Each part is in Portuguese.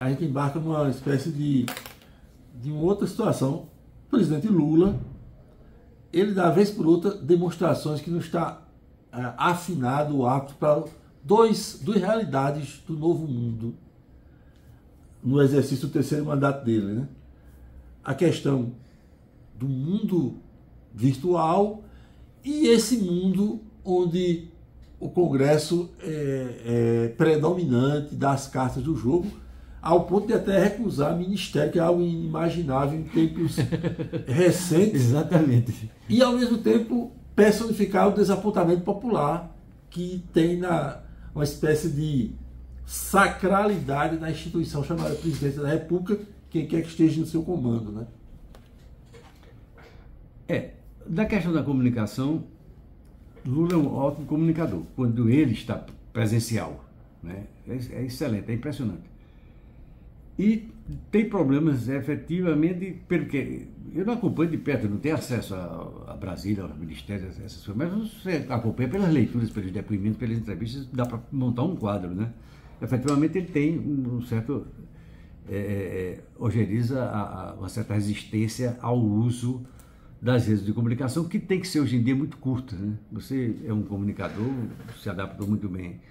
A gente embarca numa espécie de uma outra situação. O presidente Lula, ele da vez por outra demonstrações que não está afinado, apto para duas realidades do novo mundo no exercício do terceiro mandato dele, né? A questão do mundo virtual e esse mundo onde o Congresso é predominante das cartas do jogo, ao ponto de até recusar ministério, que é algo inimaginável em tempos recentes. Exatamente. E, ao mesmo tempo, personificar o desapontamento popular que tem uma espécie de sacralidade na instituição chamada Presidência da República, quem quer que esteja no seu comando, né? Da questão da comunicação, Lula é um ótimo comunicador, quando ele está presencial, né? É excelente, é impressionante. E tem problemas, efetivamente, porque eu não acompanho de perto, eu não tenho acesso a Brasília, aos ministérios, essas coisas, mas você acompanha pelas leituras, pelos depoimentos, pelas entrevistas, dá para montar um quadro, né? Efetivamente, ele tem um certo... ojeriza uma certa resistência ao uso das redes de comunicação, que tem que ser hoje em dia muito curta, né? Você é um comunicador, se adaptou muito bem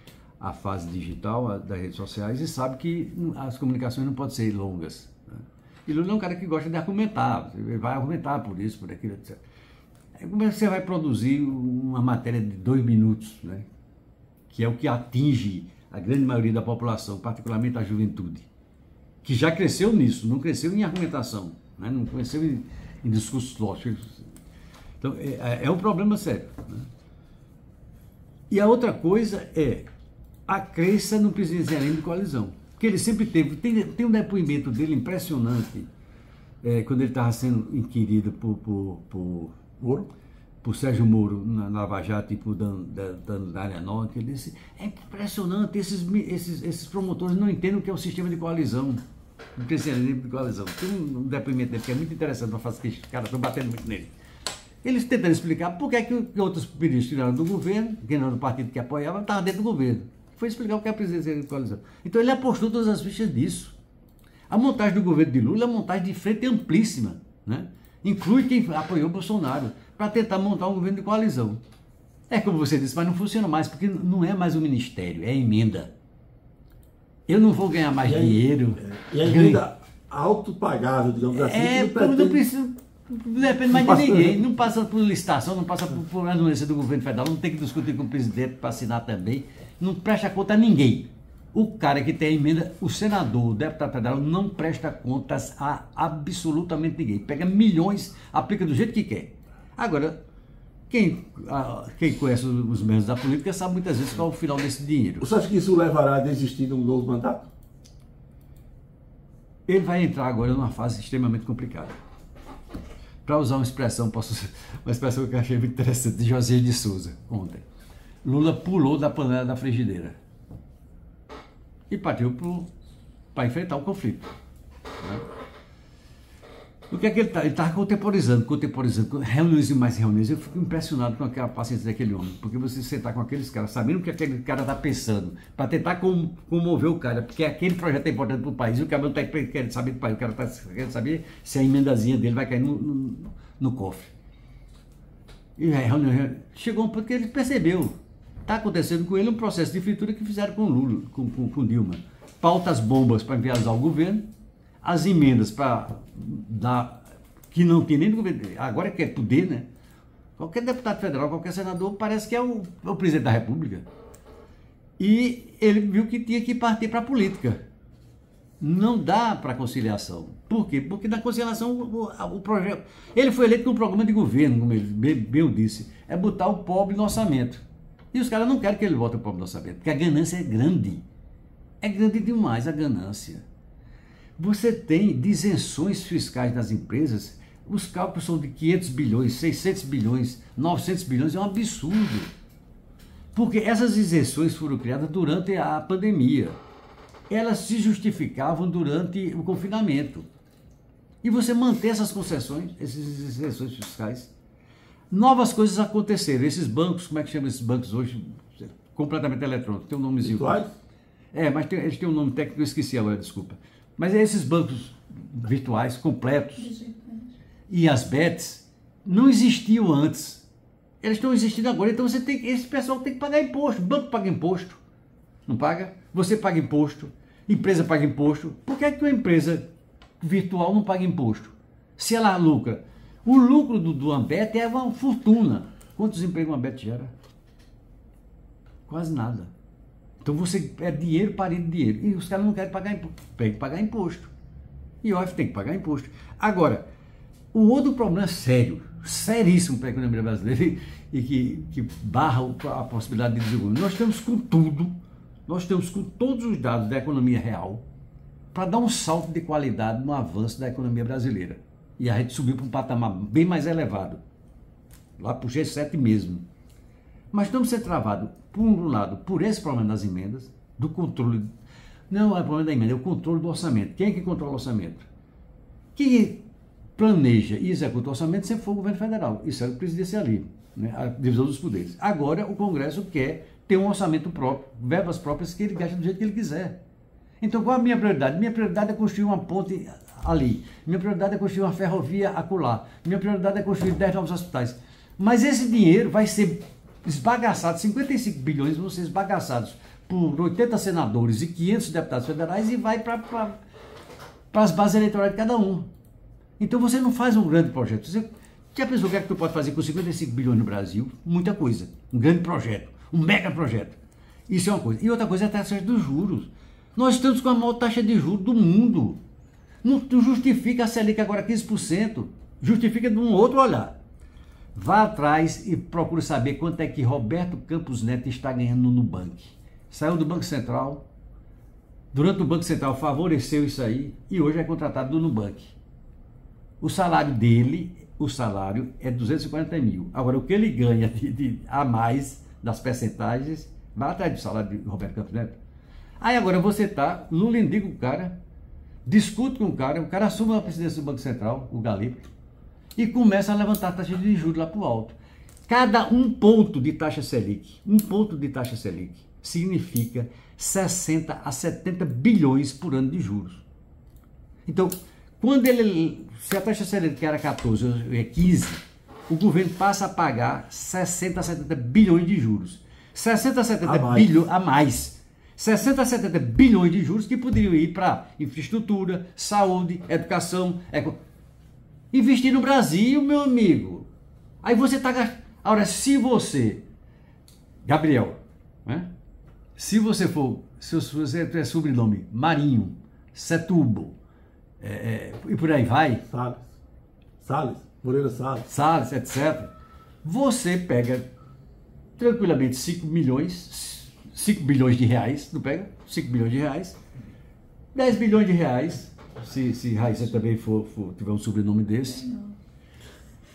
à fase digital, das redes sociais, e sabe que as comunicações não podem ser longas, né? E Lula é um cara que gosta de argumentar, ele vai argumentar por isso, por aquilo, etc. Como é que você vai produzir uma matéria de 2 minutos, né? Que é o que atinge a grande maioria da população, particularmente a juventude, que já cresceu nisso, não cresceu em argumentação, né? Não cresceu em discursos lógicos. Então, é um problema sério, né? E a outra coisa é a crença no presidencialismo de coalizão, que ele sempre teve. Tem um depoimento dele impressionante, quando ele estava sendo inquirido por Sérgio Moro na Lava Jato e por Dália Nock. Ele disse: é impressionante, esses promotores não entendem o que é o sistema de coalizão, o presidencialismo de coalizão. Tem um depoimento dele que é muito interessante, para fazer que os caras estão batendo muito nele. Eles tentando explicar por que outros ministros tiraram do governo, que não era do partido que apoiava, estavam dentro do governo. Foi explicar o que é a presidência de coalizão. Então ele apostou todas as fichas disso. A montagem do governo de Lula é uma montagem de frente amplíssima, né? Inclui quem apoiou Bolsonaro, para tentar montar um governo de coalizão. É como você disse, mas não funciona mais, porque não é mais um ministério, é emenda. Eu não vou ganhar mais dinheiro. E a emenda autopagável, digamos assim. Não precisa. Não depende mais de ninguém, não passa por licitação, não passa por anuência do governo federal, não tem que discutir com o presidente para assinar também, não presta conta a ninguém. O cara que tem a emenda, o senador, o deputado federal, não presta contas a absolutamente ninguém. Pega milhões, aplica do jeito que quer. Agora, quem conhece os membros da política sabe muitas vezes qual é o final desse dinheiro. Você acha que isso levará a desistir de um novo mandato? Ele vai entrar agora numa fase extremamente complicada. Para usar uma expressão que eu achei muito interessante, de José de Souza, ontem. Lula pulou da panela da frigideira e partiu para enfrentar o conflito, né? O que é que ele está? Ele estava contemporizando, reuniões e mais reuniões. Eu fico impressionado com a paciência daquele homem, porque você sentar com aqueles caras, sabendo o que aquele cara está pensando, para tentar comover o cara, porque aquele projeto é importante para o país, e o cara não está querendo saber do país, o cara está querendo saber se a emendazinha dele vai cair no cofre. E a reunião chegou um ponto que ele percebeu. Está acontecendo com ele um processo de fritura que fizeram com Lula, com Dilma. Pautas bombas para inviabilizar o governo, as emendas para dar, que não tem nem do governo, agora que é poder, né? Qualquer deputado federal, qualquer senador, parece que é o presidente da República. E ele viu que tinha que partir para a política. Não dá para conciliação. Por quê? Porque na conciliação o projeto... Ele foi eleito com um programa de governo, como ele bem disse, é botar o pobre no orçamento. E os caras não querem que ele bote o pobre no orçamento, porque a ganância é grande. É grande demais a ganância. Você tem isenções fiscais das empresas, os cálculos são de 500 bilhões, 600 bilhões, 900 bilhões, é um absurdo. Porque essas isenções foram criadas durante a pandemia. Elas se justificavam durante o confinamento. E você manter essas concessões, essas isenções fiscais, novas coisas aconteceram. Esses bancos, como é que chama esses bancos hoje? Completamente eletrônicos, tem um nomezinho. Virtuais? Mas eles têm um nome técnico, eu esqueci agora, desculpa. Mas esses bancos virtuais completos e as bets não existiam antes. Eles estão existindo agora, então esse pessoal tem que pagar imposto. O banco paga imposto, não paga? Você paga imposto, empresa paga imposto. Por que é que uma empresa virtual não paga imposto? Se ela lucra. O lucro do Ambet é uma fortuna. Quantos empregos uma Bet gera? Quase nada. Então você é dinheiro parindo dinheiro. E os caras não querem pagar imposto. Tem que pagar imposto. E o IOF tem que pagar imposto. Agora, o outro problema sério, seríssimo para a economia brasileira e que barra a possibilidade de desenvolvimento. Nós estamos com tudo, nós estamos com todos os dados da economia real para dar um salto de qualidade no avanço da economia brasileira. E a gente subiu para um patamar bem mais elevado. Lá para o G7 mesmo. Mas estamos sendo travados, por um lado, por esse problema das emendas, do controle. Não é o problema da emenda, é o controle do orçamento. Quem é que controla o orçamento? Quem planeja e executa o orçamento sempre foi o governo federal. Isso era o presidencialismo, né? A divisão dos poderes. Agora o Congresso quer ter um orçamento próprio, verbas próprias que ele gasta do jeito que ele quiser. Então qual é a minha prioridade? Minha prioridade é construir uma ponte ali. Minha prioridade é construir uma ferrovia acolá. Minha prioridade é construir 10 novos hospitais. Mas esse dinheiro vai ser esbagaçado, 55 bilhões vão ser esbagaçados por 80 senadores e 500 deputados federais e vai para as bases eleitorais de cada um. Então você não faz um grande projeto. Você já pensou o que é que tu pode fazer com 55 bilhões no Brasil? Muita coisa. Um grande projeto, um mega projeto. Isso é uma coisa. E outra coisa é a taxa dos juros. Nós estamos com a maior taxa de juros do mundo. Não justifica a Selic agora 15%. Justifica de um outro olhar. Vá atrás e procure saber quanto é que Roberto Campos Neto está ganhando no Nubank. Saiu do Banco Central, durante o Banco Central favoreceu isso aí e hoje é contratado do Nubank. O salário dele, é 240 mil. Agora, o que ele ganha a mais das percentagens, vai atrás do salário de Roberto Campos Neto. Aí agora você Lula indica o cara, discute com o cara assume a presidência do Banco Central, o Galípolo, e começa a levantar a taxa de juros lá para o alto. Cada um ponto de taxa Selic, significa 60 a 70 bilhões por ano de juros. Então, se a taxa Selic era 14 ou 15, o governo passa a pagar 60 a 70 bilhões de juros. 60 a 70 bilhões a mais. 60 a 70 bilhões de juros que poderiam ir para infraestrutura, saúde, educação, investir no Brasil, meu amigo. Aí você está gastando. Agora, se você, Gabriel, né? Se você é sobrenome Marinho, Setúbal, e por aí vai. Moreira Salles, etc. Você pega tranquilamente 5 bilhões de reais, não pega? 5 bilhões de reais, 10 bilhões de reais, se Raíssa também tiver um sobrenome desse,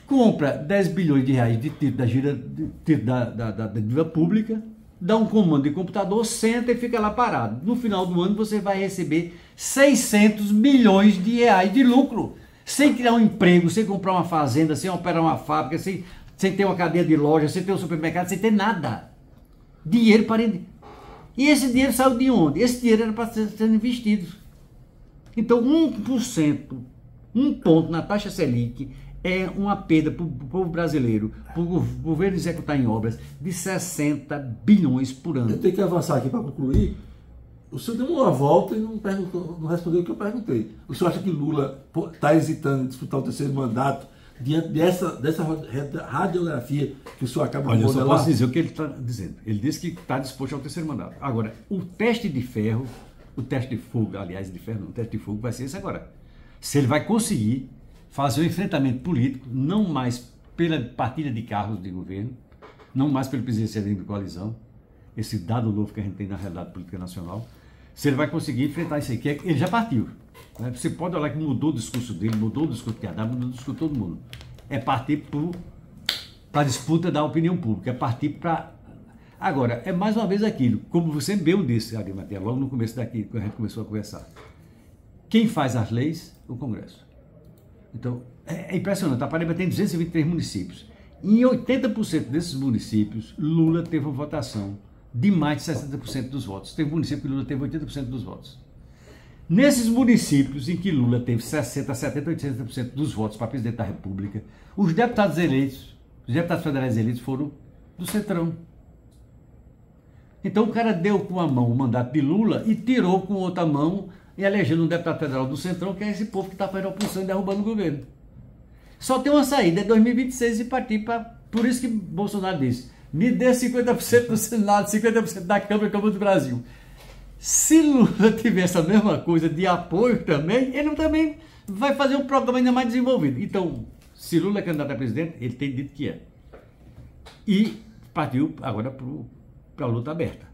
compra 10 bilhões de reais de título da dívida pública, dá um comando de computador, senta e fica lá parado. No final do ano você vai receber 600 milhões de reais de lucro, sem criar um emprego, sem comprar uma fazenda, sem operar uma fábrica, sem ter uma cadeia de loja, sem ter um supermercado, sem ter nada. Dinheiro para... E esse dinheiro saiu de onde? Esse dinheiro era para ser investido. Então 1%, um ponto na taxa Selic é uma perda para o povo brasileiro, para o governo executar em obras, de 60 bilhões por ano. Eu tenho que avançar aqui para concluir. O senhor deu uma volta e não respondeu o que eu perguntei. O senhor acha que Lula está hesitando em disputar o terceiro mandato diante dessa radiografia que o senhor acaba de modelar? Eu só posso dizer o que ele está dizendo. Ele disse que está disposto ao terceiro mandato. Agora, o teste de ferro, o teste de fogo, aliás, de ferro não, o teste de fogo vai ser esse agora. Se ele vai conseguir fazer o enfrentamento político, não mais pela partilha de cargos de governo, não mais pelo presidencialismo de coalizão, esse dado novo que a gente tem na realidade política nacional, se ele vai conseguir enfrentar isso aqui, ele já partiu. Né? Você pode olhar que mudou o discurso dele, mudou o discurso de Haddad, mudou o discurso de todo mundo. É partir para a disputa da opinião pública, é partir para... Agora, é mais uma vez aquilo, como você bem disse, Arimatea, logo no começo daqui, quando a gente começou a conversar. Quem faz as leis? O Congresso. Então, é impressionante, a Paraíba tem 223 municípios. Em 80% desses municípios, Lula teve uma votação de mais de 60% dos votos. Teve município que Lula teve 80% dos votos. Nesses municípios em que Lula teve 60%, 70%, 80% dos votos para presidente da República, os deputados eleitos, os deputados federais eleitos foram do Centrão. Então o cara deu com a mão o mandato de Lula e tirou com outra mão e elegendo um deputado federal do Centrão, que é esse povo que está fazendo a oposição e derrubando o governo. Só tem uma saída, é 2026 e partir para... Por isso que Bolsonaro disse, me dê 50% do Senado, 50% da Câmara e Câmara do Brasil. Se Lula tiver essa mesma coisa de apoio também, ele também vai fazer um programa ainda mais desenvolvido. Então, se Lula é candidato a presidente, ele tem dito que é. E partiu agora para a luta aberta.